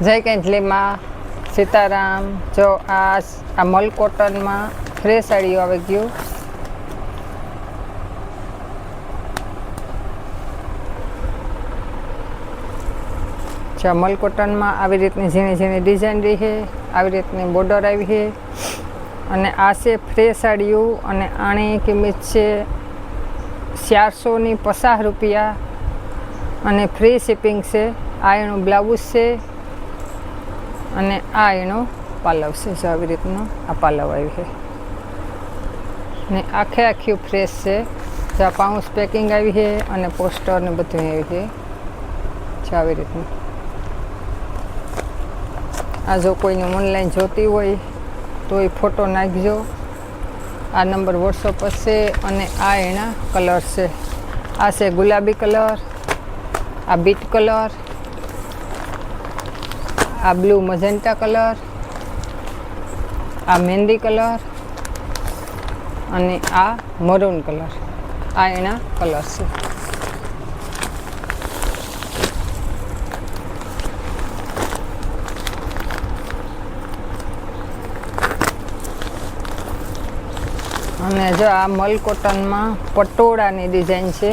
જય કેન્ટલીમાં સીતારામ। જો આ મલ કોટનમાં ફ્રેશ સાડીઓ આવી ગયું। જો મલ કોટનમાં આવી રીતની ઝીણી ઝીણી ડિઝાઇન રહી છે, આવી રીતની બોર્ડર આવી છે અને આ છે ફ્રેશ સાડીઓ અને આની કિંમત છે 450 રૂપિયા અને ફ્રી શિપિંગ છે। આ એનું બ્લાઉઝ છે અને આ એનો પાલવ છે। જો આવી રીતનો આ પાલવ આવી છે ને આખી ફ્રેશ છે। જો પાઉચ પેકિંગ આવી છે અને પોસ્ટર ને બધું આવી છે। જો આવી રીતનું આ જો કોઈને ઓનલાઈન જોતી હોય તો એ ફોટો નાખજો। આ નંબર વોટ્સઅપ હશે અને આ એના કલર છે। આ છે ગુલાબી કલર, આ બીટ કલર, આ બ્લુ મજેન્ટા કલર, આ મહેંદી કલર અને આ મરૂન કલર। આ એના કલર છે। અને જો આ મલ કોટનમાં પટોળાની ડિઝાઇન છે।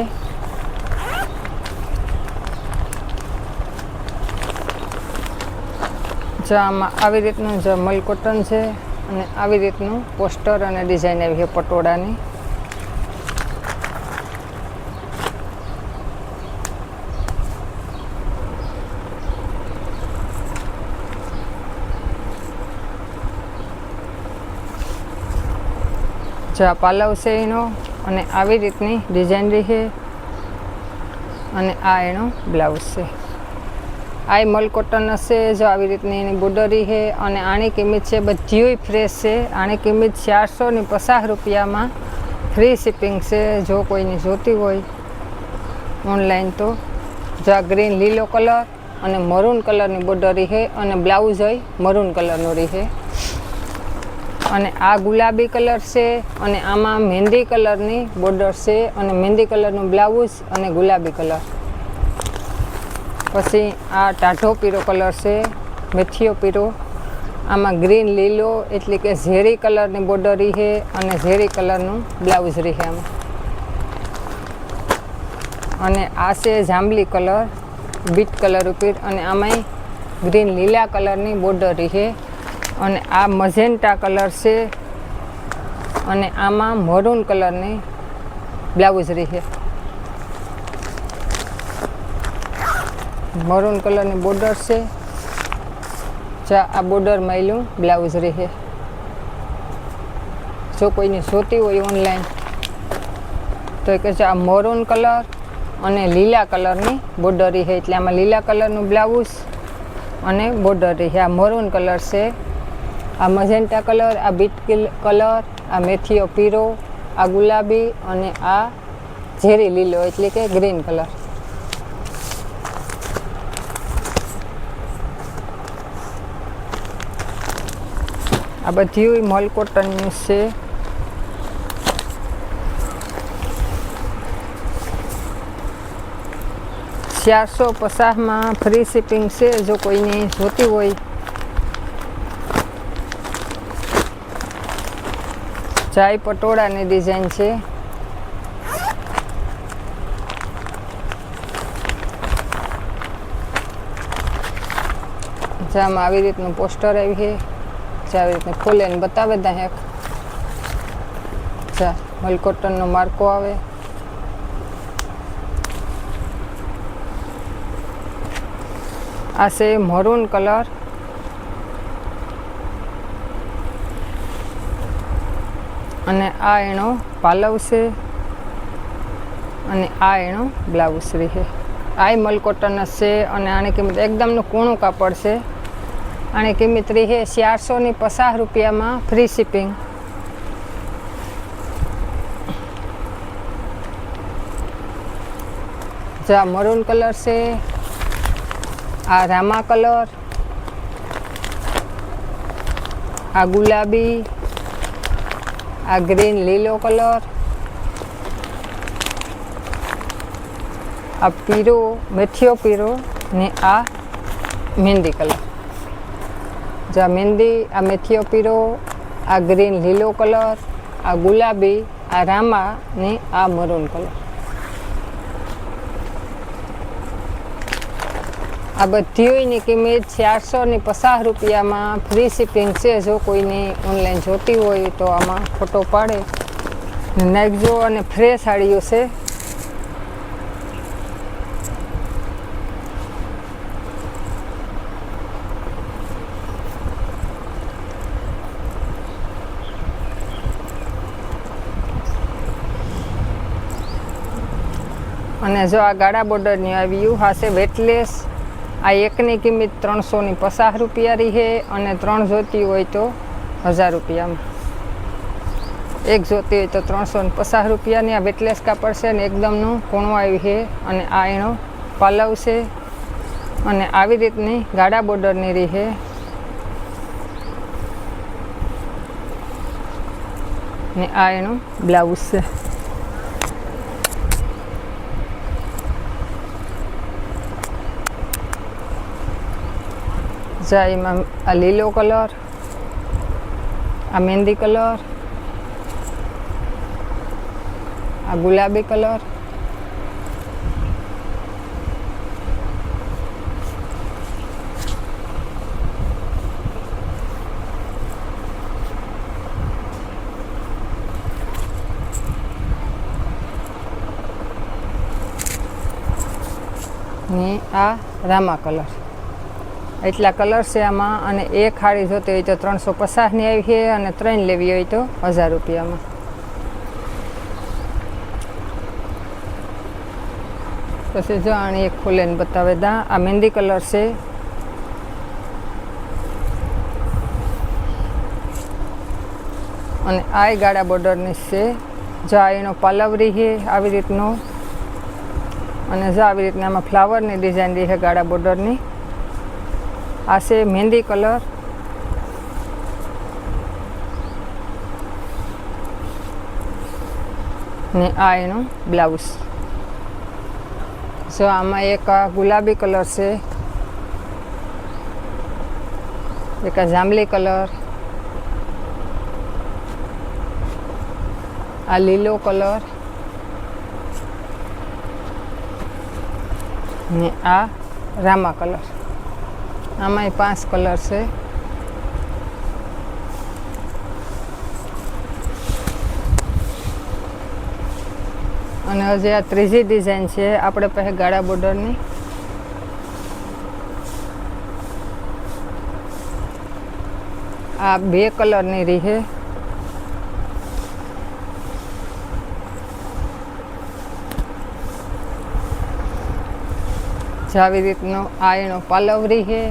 જો આમાં આવી રીતનું જો મલ કોટન છે અને આવી રીતનું પોસ્ટર અને ડિઝાઇન આવી છે પટોળાની। જો આ પાલવ છે એનો અને આવી રીતની ડિઝાઇન રહી છે અને આ એનો બ્લાઉઝ છે। આ મલ કોટન હશે। જો આવી રીતની એની બોર્ડરી છે અને આની કિંમત છે બધી ફ્રેશ છે। આની કિંમત 450 રૂપિયામાં ફ્રી શિપિંગ છે। જો કોઈની જોતી હોય ઓનલાઈન તો જો આ ગ્રીન લીલો કલર અને મરૂન કલરની બોર્ડરી છે અને બ્લાઉઝ હોય મરૂન કલરનું રહી છે અને આ ગુલાબી કલર છે અને આમાં મહેંદી કલરની બોર્ડર છે અને મહેંદી કલરનું બ્લાઉઝ અને ગુલાબી કલર। પછી આ ટાઢો પીળો કલર છે, મેથીયો પીળો, આમાં ગ્રીન લીલો એટલે કે ઝેરી કલરની બોર્ડર રહી છે અને ઝેરી કલરનું બ્લાઉઝ રહી છે આમાં। અને આ છે જાંબલી કલર, બીટ કલર ઉપર અને આમાંય ગ્રીન લીલા કલરની બોર્ડર રહી છે અને આ મજેન્ટા કલર છે અને આમાં મરૂન કલરની બ્લાઉઝ રહી છે। મરૂન કલરની બોર્ડર છે। જા આ બોર્ડર માયલું બ્લાઉઝ રહે છે। જો કોઈની જોતી હોય ઓનલાઈન તો કહે છે આ મરૂન કલર અને લીલા કલરની બોર્ડર રહી છે એટલે આમાં લીલા કલરનું બ્લાઉઝ અને બોર્ડર રહી છે। આ મરૂન કલર છે, આ મજેન્ટા કલર, આ બીટ કલર, આ મેથીયો પીળો, આ ગુલાબી અને આ ઝેરી લીલો એટલે કે ગ્રીન કલર। આ બધી મલ કોટનની છે। $450માં ફ્રી શિપિંગ છે। જો કોઈને જોતી હોય ચાય પટોળાની ડિઝાઇન છે। જામાં આવી રીતનું પોસ્ટર આવી છે। આવી રીતને ખોલે ને બતાવે દા એક જા મલ કોટનનો માર્કો આવે। આ છે મરૂન કલર અને આ એનો પાલવ છે અને આ એનો બ્લાઉઝ રહે છે। આ મલ કોટન છે અને આની કિંમત એકદમનું કૂણું કાપડ છે। આની કિંમત રહી છે 450 રૂપિયામાં ફ્રી શિપિંગ। જા મરૂન કલર છે, આ રામા કલર, આ ગુલાબી, આ ગ્રીન લીલો કલર, આ પીળો મેથીયો પીળો ને આ મહેંદી કલર। જા મહેંદી, આ મેથીયો પીરો, આ ગ્રીન લીલો કલર, આ ગુલાબી, આ રામા ને આ મરૂન કલર. આ બધીની કિંમત 450 રૂપિયામાં ફ્રી શિપિંગ છે. જો કોઈને ઓનલાઈન જોતી હોય તો આમાં ફોટો પાડે નાખજો. અને ફ્રેશ સાડીઓ છે. અને જો આ ગાળા બોર્ડરની આવ્યું હાશે વેટલેસ. આ એકની કિંમત 350 રૂપિયાની છે અને 3 જોતી હોય તો 1000 રૂપિયામાં. એક જોતી હોય તો 350 રૂપિયાની. આ વેટલેસ કાપડ છે ને એકદમનું કોણું આવ્યું છે. અને આ એનો પાલવ છે અને આવી રીતની ગાળા બોર્ડરની રહી છે. ને આ એનું બ્લાઉઝ છે. જા એમાં આ લીલો કલર, આ મહેંદી કલર, આ ગુલાબી કલર, ને આ રામા કલર. એટલા કલર છે આમાં. અને એક સાડી જોતી હોય તો 350ની આવી છે અને 3 લેવી હોય તો 1000 રૂપિયામાં. પછી જો આની એક ખોલીને બતાવે દા. આ મહેંદી કલર છે. અને આ ગાળા બોર્ડરની છે. જો આ એનો પાલવરી છે આવી રીતનો. અને જો આવી રીતના આમાં ફ્લાવરની ડિઝાઇન રહી છે ગાળા બોર્ડરની. આ છે મહેંદી કલર. ને આ એનું બ્લાઉઝ. જો આમાં એક આ ગુલાબી કલર છે, એક આ જાંબલી કલર, આ લીલો કલર ને આ રામા કલર. આમાં 5 કલર છે. અને હજી આ ત્રીજી ડિઝાઇન છે આપણે પાસે ગાળા બોર્ડરની. આ 2 કલરની રહી છે. આવી રીતનો આ એનો પાલવરી છે.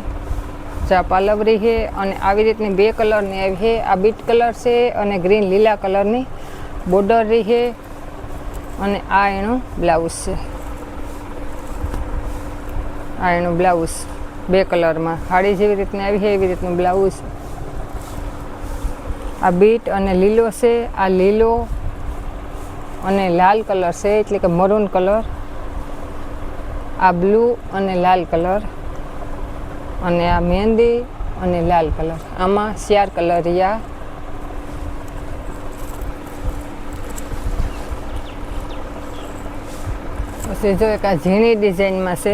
જા પાલવરી છે. અને આવી રીતની 2 કલરની આવી છે. આ બીટ કલર છે અને ગ્રીન લીલા કલરની બોર્ડર રહી છે. અને આ એનું બ્લાઉઝ છે. આ એનું બ્લાઉઝ 2 કલરમાં. સાડી જેવી રીતની આવી છે એવી રીતનું બ્લાઉઝ. આ બીટ અને લીલો છે. આ લીલો અને લાલ કલર છે, એટલે કે મરૂન કલર. આ બ્લુ અને લાલ કલર. અને આ મહેંદી અને લાલ કલર. આમાં 4 કલર રહ્યા. પછી જો એક આ ઝીણી ડિઝાઇનમાં છે.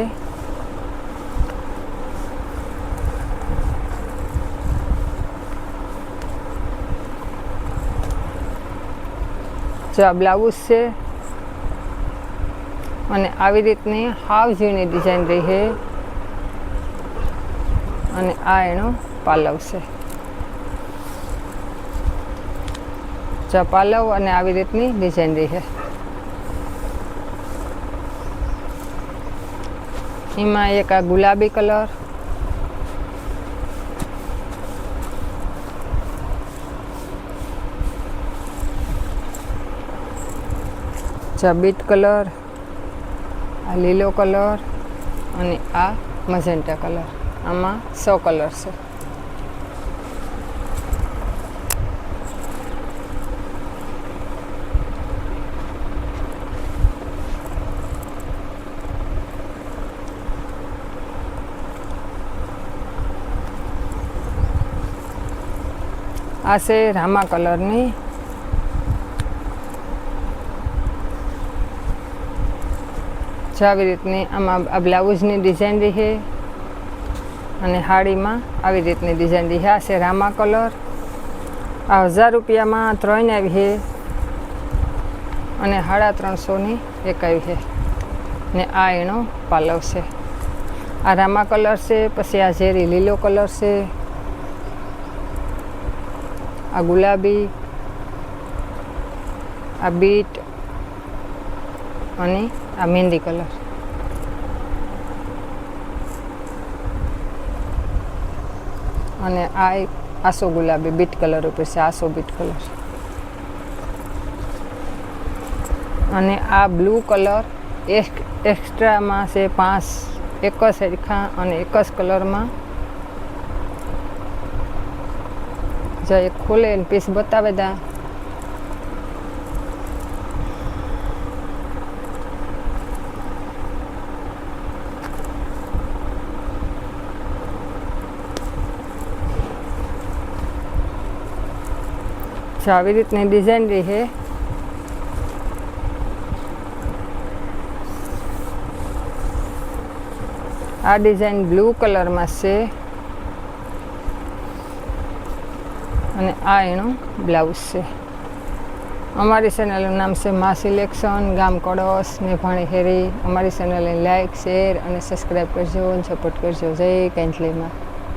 જો આ બ્લાઉઝ છે. અને આવી રીતની હાવ ઝીણી ડિઝાઇન રહી છે. અને આ એનો પાલવ છે. જો પાલવ અને આવી રીતની ડિઝાઇન રહી છે. એમાં એક આ ગુલાબી કલર, બીટ કલર, આ લીલો કલર અને આ મજેન્ટા કલર. આમાં 100 કલર છે. આ છે રામા કલરની, જો આવી રીતની આમાં આ બ્લાઉઝની ડિઝાઇન રહે અને સાડીમાં આવી રીતની ડિઝાઇન રહે. આ છે રામા કલર. આ 1000 રૂપિયામાં 3 આવી છે અને 350ની એક આવી છે. ને આ એનો પાલવ છે. આ રામા કલર છે. પછી આ ઝેરી લીલો કલર છે, આ ગુલાબી, આ બીટ અને આ મહેંદી કલર. અને આ એક આસો ગુલાબી બીટ કલર ઉપર છે, આસો બીટ કલર. અને આ બ્લુ કલર એક્સ્ટ્રામાં છે 5 એક જ સરખા અને એક જ કલરમાં. જો એક ખોલે ને પીસ બતાવે દા. આવી રીતની ડિઝાઇન રહી છે. આ ડિઝાઇન બ્લુ કલરમાં છે અને આ એનો બ્લાઉઝ છે. અમારી ચેનલનું નામ છે મા સિલેક્શન, ગામ કળશ, મેભાણી હેરી. અમારી ચેનલને લાઇક, શેર અને સબસ્ક્રાઈબ કરજો અને સપોર્ટ કરજો. જય કાંઠલીમાં.